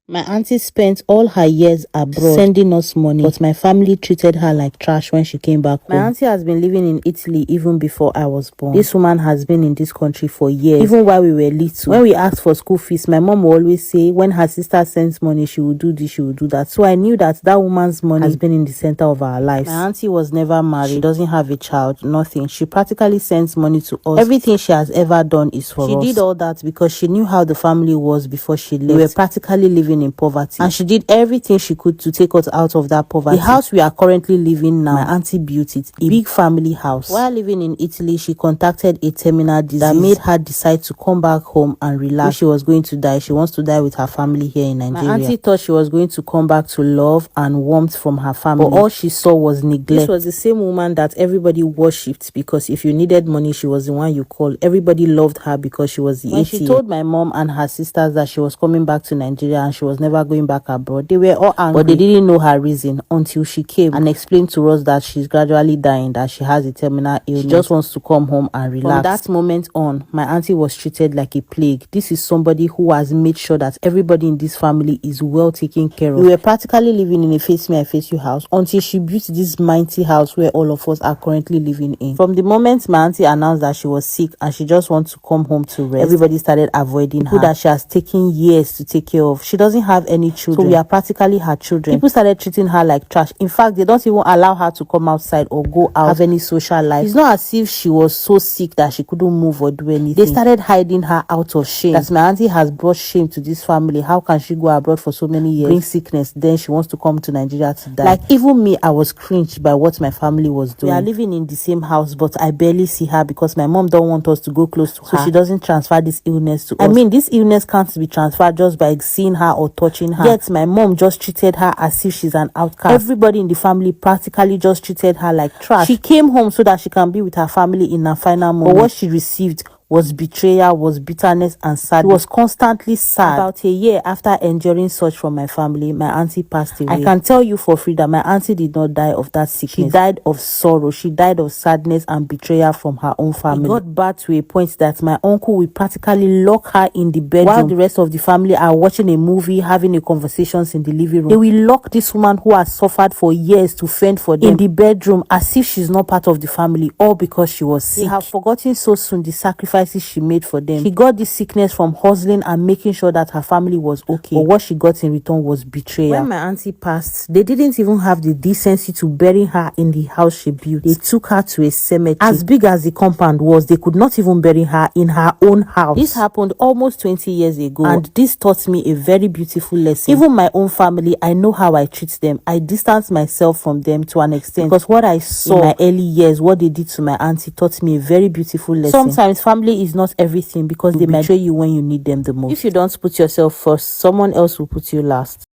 My auntie spent all her years abroad sending us money, but my family treated her like trash when she came back home. My auntie has been living in Italy even before I was born. This woman has been in this country for years, even while we were little. When we asked for school fees, my mom will always say when her sister sends money, she will do this, she will do that. So I knew that woman's money has been in the center of our lives. My auntie was never married. She doesn't have a child, nothing. She practically sends money to us. Everything she has ever done is for us. She did all that because she knew how the family was before she left. We were practically living in poverty, and she did everything she could to take us out of that poverty. The house we are currently living now, my auntie built it, a big family house. While living in Italy, she contacted a terminal disease that made her decide to come back home and relax. She was going to die. She wants to die with her family here in Nigeria. My auntie thought she was going to come back to love and warmth from her family, but all she saw was neglect. This was the same woman that everybody worshipped because if you needed money, she was the one you called. Everybody loved her because she was the ATM. When she told my mom and her sisters that she was coming back to Nigeria and she was never going back abroad, they were all angry, but they didn't know her reason until she came and explained to us that she's gradually dying, that she has a terminal illness. She just wants to come home and relax. From that moment on, my auntie was treated like a plague. This is somebody who has made sure that everybody in this family is well taken care of. We were practically living in a face me I face you house until she built this mighty house where all of us are currently living in. From the moment my auntie announced that she was sick and she just wants to come home to rest, everybody started avoiding her. People that she has taken years to take care of. She doesn't have any children, so we are practically her children. People started treating her like trash. In fact, they don't even allow her to come outside or go out, have any social life. It's not as if she was so sick that she couldn't move or do anything. They started hiding her out of shame. That my auntie has brought shame to this family. How can she go abroad for so many years, bring sickness, then she wants to come to Nigeria to die? Like, even me, I was cringed by what my family was doing. We are living in the same house, but I barely see her because my mom don't want us to go close to her, so she doesn't transfer this illness to us. I mean, this illness can't be transferred just by seeing her or touching her. Yet my mom just treated her as if she's an outcast. Everybody in the family practically just treated her like trash. She came home so that she can be with her family in her final moment, but what she received was betrayal, was bitterness and sadness. She was constantly sad. About a year after enduring such from my family, my auntie passed away. I can tell you for free that my auntie did not die of that sickness. She died of sorrow. She died of sadness and betrayal from her own family. It got bad to a point that my uncle will practically lock her in the bedroom while the rest of the family are watching a movie, having a conversations in the living room. They will lock this woman who has suffered for years to fend for them in the bedroom as if she's not part of the family, all because she was sick. They have forgotten so soon the sacrifice she made for them. She got this sickness from hustling and making sure that her family was okay, but what she got in return was betrayal. When my auntie passed, they didn't even have the decency to bury her in the house she built. They took her to a cemetery as big as the compound was. They could not even bury her in her own house. This happened almost 20 years ago, and this taught me a very beautiful lesson. Even my own family, I know how I treat them. I distance myself from them to an extent because what I saw in my early years, what they did to my auntie, taught me a very beautiful lesson. Sometimes family is not everything because they might betray you when you need them the most. If you don't put yourself first, someone else will put you last.